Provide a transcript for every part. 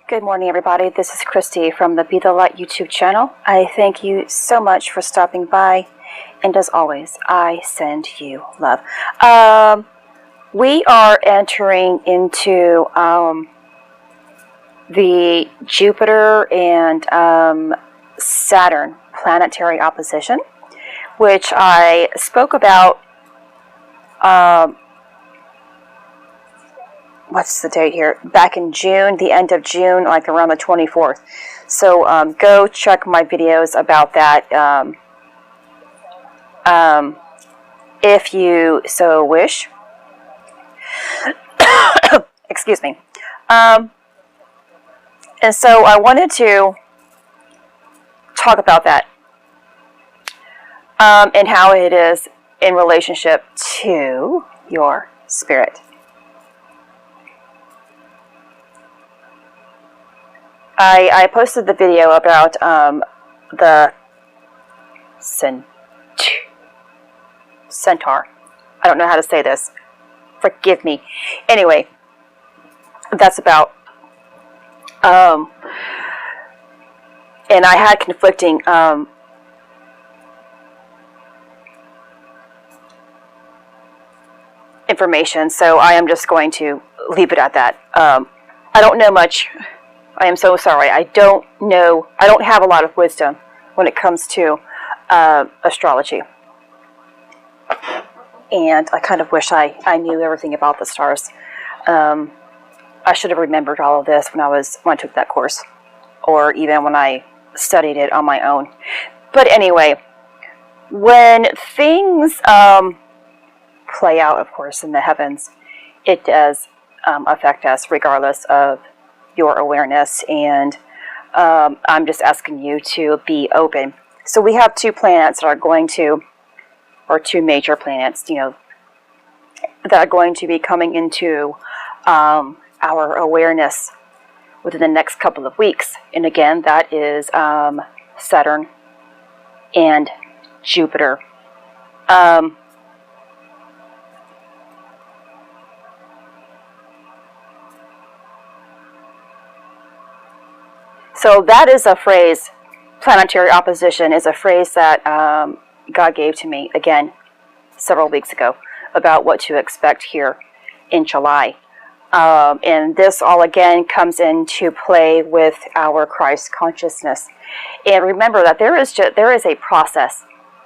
Good morning, everybody. This is Christy from the Be the Light YouTube channel. I thank you so much for stopping by, and as always, I send you love. We are entering into the Jupiter and Saturn planetary opposition, which I spoke about. What's the date here? Back in June, the end of June, like around the 24th. So go check my videos about that if you so wish. Excuse me. And so I wanted to talk about that and how it is in relationship to your spirit. I posted the video about the centaur. I don't know how to say this. Forgive me. Anyway, that's about. And I had conflicting information, so I am just going to leave it at that. I don't know much. I am so sorry. I don't have a lot of wisdom when it comes to astrology. And I kind of wish I knew everything about the stars. I should have remembered all of this when I took that course, or even when I studied it on my own. But anyway, when things play out, of course, in the heavens, it does affect us regardless of your awareness, and I'm just asking you to be open. So we have two planets that are going to, or two major planets, that are going to be coming into our awareness within the next couple of weeks. And again, that is Saturn and Jupiter. So that is a phrase, planetary opposition is a phrase that God gave to me, again, several weeks ago, about what to expect here in July. And this all, again, comes into play with our Christ consciousness. And remember that there is a process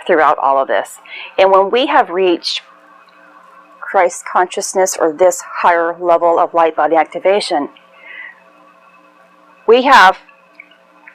throughout all of this. And when we have reached Christ consciousness, or this higher level of light body activation, we have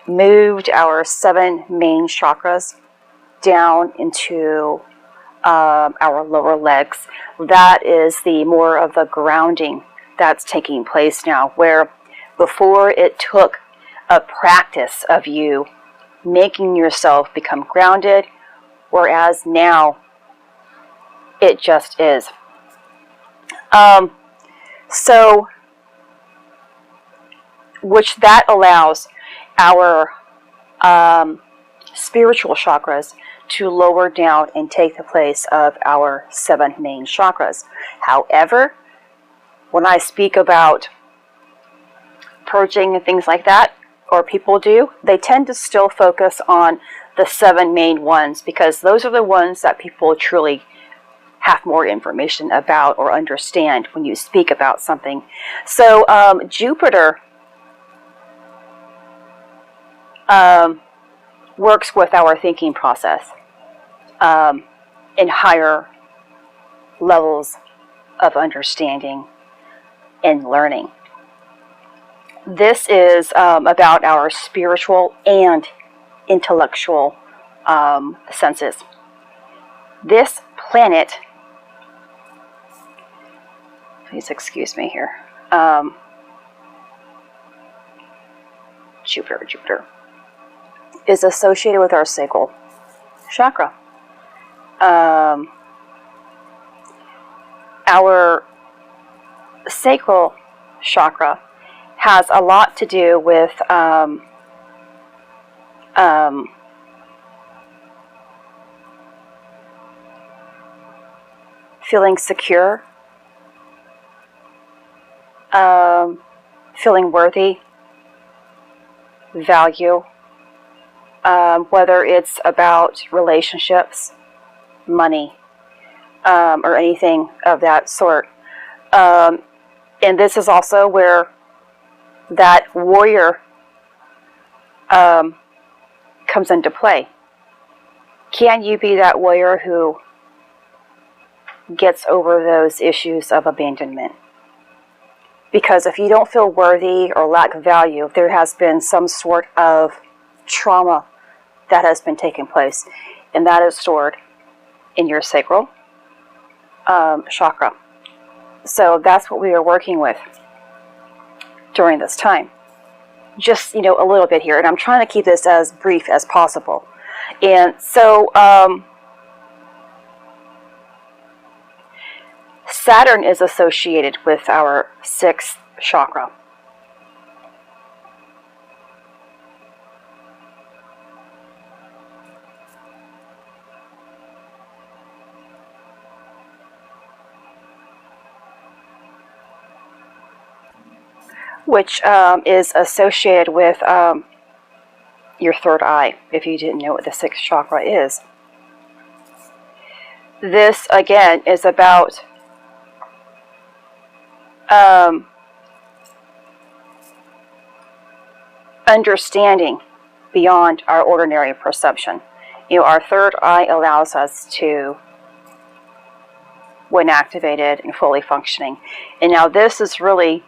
moved our 7 main chakras down into our lower legs. That is the more of the grounding that's taking place now, where before it took a practice of you making yourself become grounded, whereas now it just is. So, which that allows our spiritual chakras to lower down and take the place of our 7 main chakras. However, when I speak about purging and things like that, or people do, they tend to still focus on the 7 main ones, because those are the ones that people truly have more information about or understand when you speak about something. So Jupiter works with our thinking process in higher levels of understanding and learning. This is about our spiritual and intellectual senses. This planet, please excuse me here, Jupiter, is associated with our sacral chakra. Our sacral chakra has a lot to do with feeling secure, feeling worthy, value, whether it's about relationships, money, or anything of that sort. And this is also where that warrior comes into play. Can you be that warrior who gets over those issues of abandonment? Because if you don't feel worthy or lack value, there has been some sort of trauma that has been taking place, and that is stored in your sacral chakra. So that's what we are working with during this time. Just, a little bit here, and I'm trying to keep this as brief as possible. And so Saturn is associated with our 6th chakra. Which is associated with your third eye, if you didn't know what the 6th chakra is. This, again, is about understanding beyond our ordinary perception. Our third eye allows us to, when activated and fully functioning. And now this is really,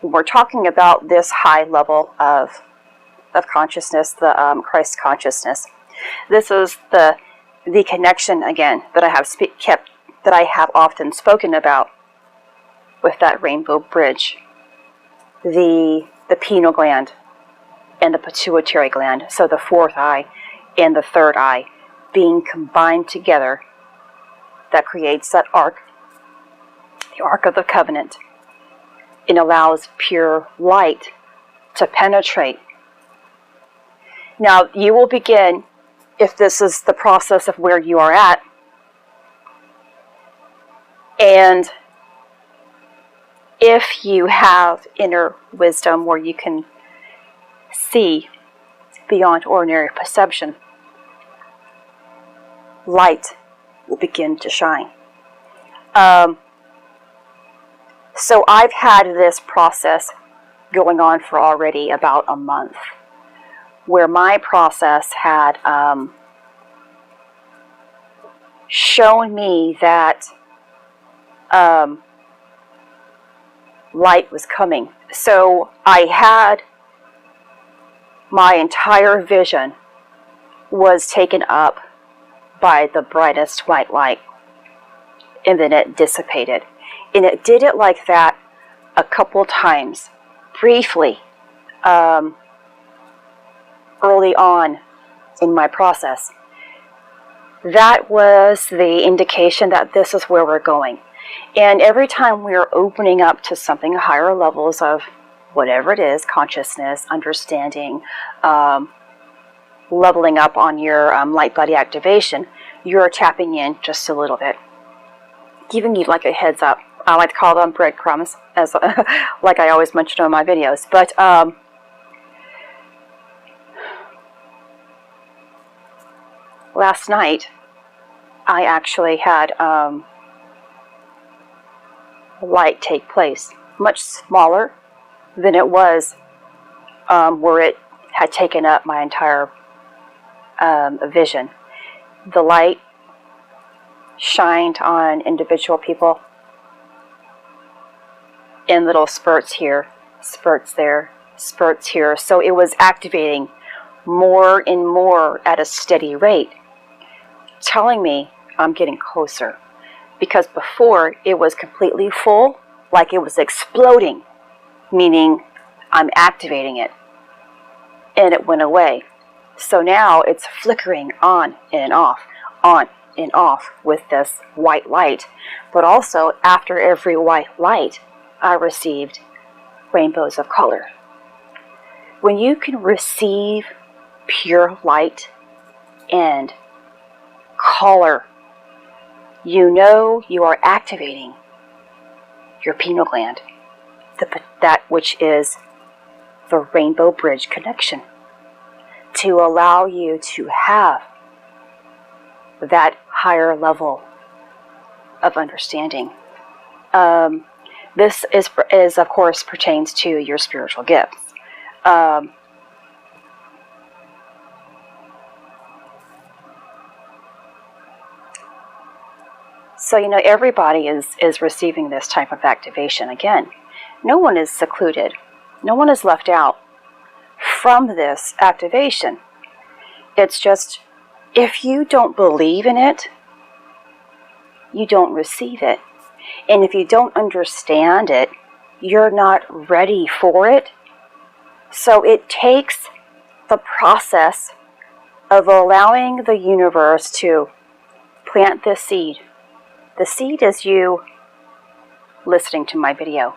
we're talking about this high level of consciousness, the Christ consciousness. This is the connection, again, that I have often spoken about with that rainbow bridge, the pineal gland and the pituitary gland, so the 4th eye and the 3rd eye being combined together, that creates that arc, the Ark of the Covenant. It allows pure light to penetrate. Now, you will begin, if this is the process of where you are at, and if you have inner wisdom where you can see beyond ordinary perception, light will begin to shine. So I've had this process going on for already about a month, where my process had shown me that light was coming. So I had my entire vision was taken up by the brightest white light, and then it dissipated. And it did it like that a couple times, briefly, early on in my process. That was the indication that this is where we're going. And every time we're opening up to something higher levels of whatever it is, consciousness, understanding, leveling up on your light body activation, you're tapping in just a little bit, giving you like a heads up. I like to call them breadcrumbs, as like I always mention in my videos. But last night, I actually had light take place, much smaller than it was where it had taken up my entire vision. The light shined on individual people in little spurts here, spurts there, spurts here. So it was activating more and more at a steady rate, telling me I'm getting closer. Because before it was completely full, like it was exploding, meaning I'm activating it, and it went away. So now it's flickering on and off with this white light. But also, after every white light, I received rainbows of color. When you can receive pure light and color, you know you are activating your pineal gland, that which is the rainbow bridge connection to allow you to have that higher level of understanding. This is of course pertains to your spiritual gifts. So, everybody is receiving this type of activation. Again, no one is secluded. No one is left out from this activation. It's just, if you don't believe in it, you don't receive it. And if you don't understand it, you're not ready for it. So it takes the process of allowing the universe to plant this seed. The seed is you listening to my video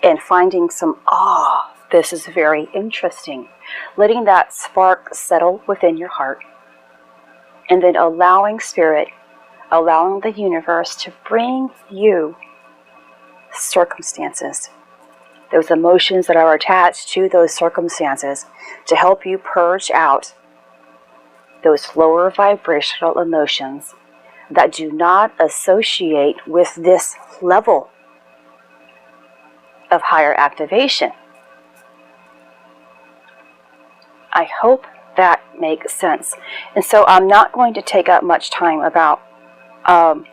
and finding some, this is very interesting. Letting that spark settle within your heart. And then allowing Spirit, allowing the universe to bring you circumstances. Those emotions that are attached to those circumstances to help you purge out those lower vibrational emotions that do not associate with this level of higher activation. I hope that makes sense. And so I'm not going to take up much time about the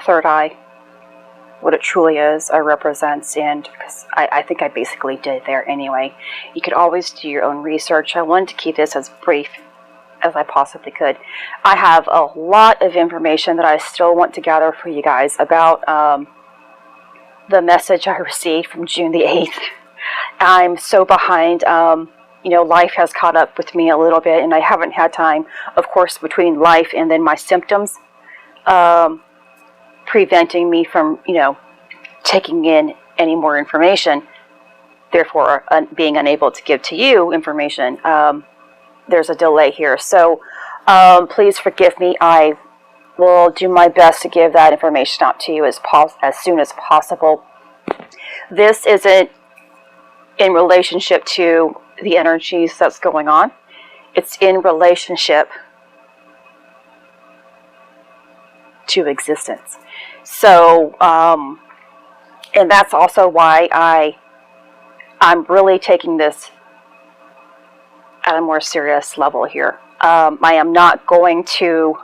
third eye, what it truly is, represents, and I think I basically did there anyway. You could always do your own research. I wanted to keep this as brief as I possibly could. I have a lot of information that I still want to gather for you guys about the message I received from June the 8th. I'm so behind. Life has caught up with me a little bit, and I haven't had time, of course, between life and then my symptoms, preventing me from, taking in any more information, therefore being unable to give to you information. There's a delay here. So please forgive me. I will do my best to give that information out to you as soon as possible. This isn't in relationship to the energies that's going on. It's in relationship to existence. So, and that's also why I'm really taking this at a more serious level here. I am not going to,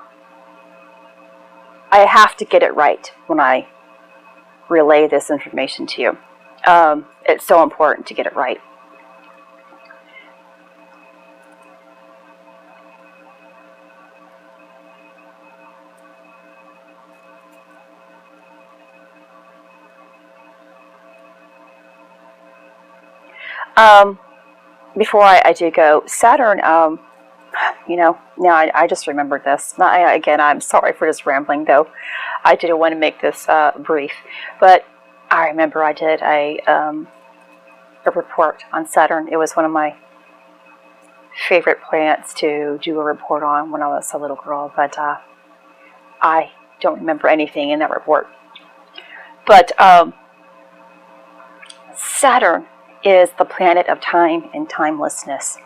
I have to get it right when I relay this information to you. It's so important to get it right. Before I do go, Saturn, now I just remembered this. Again, I'm sorry for just rambling, though. I didn't want to make this brief, but I remember I did a report on Saturn. It was one of my favorite planets to do a report on when I was a little girl, but I don't remember anything in that report. But Saturn is the planet of time and timelessness.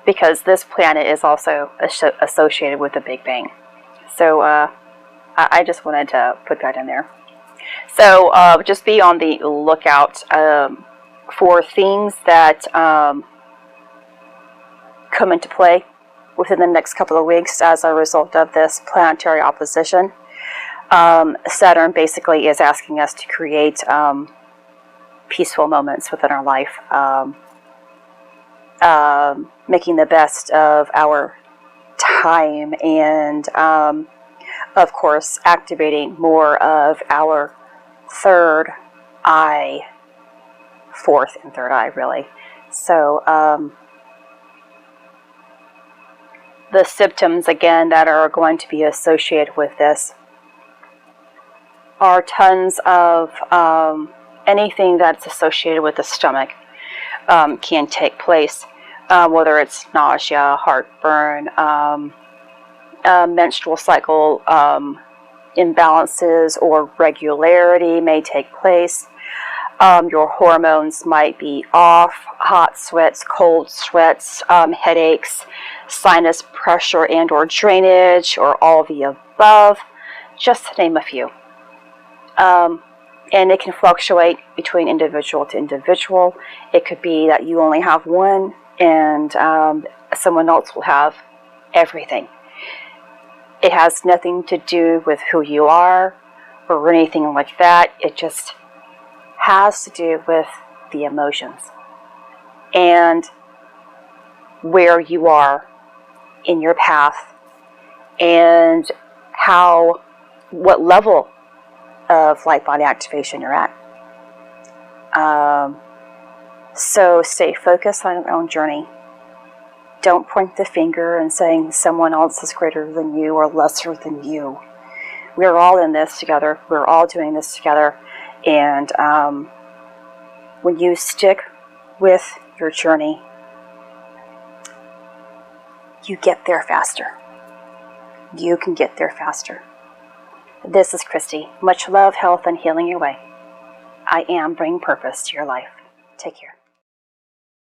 Because this planet is also associated with the Big Bang. So I just wanted to put that in there. So just be on the lookout for things that come into play within the next couple of weeks as a result of this planetary opposition. Saturn basically is asking us to create peaceful moments within our life, making the best of our time, and of course activating more of our third eye, fourth and third eye, really. So the symptoms again that are going to be associated with this are tons of anything that's associated with the stomach can take place. whether it's nausea, heartburn, menstrual cycle imbalances or regularity may take place. Your hormones might be off, hot sweats, cold sweats, headaches, sinus pressure and or drainage, or all of the above, just to name a few. And it can fluctuate between individual to individual. It could be that you only have one and someone else will have everything. It has nothing to do with who you are or anything like that. It just has to do with the emotions and where you are in your path and what level of light body activation you're at. So stay focused on your own journey. Don't point the finger and saying someone else is greater than you or lesser than you. We're all in this together. We're all doing this together. And when you stick with your journey, you get there faster. You can get there faster. This is Christy. Much love, health, and healing your way. I am bringing purpose to your life. Take care.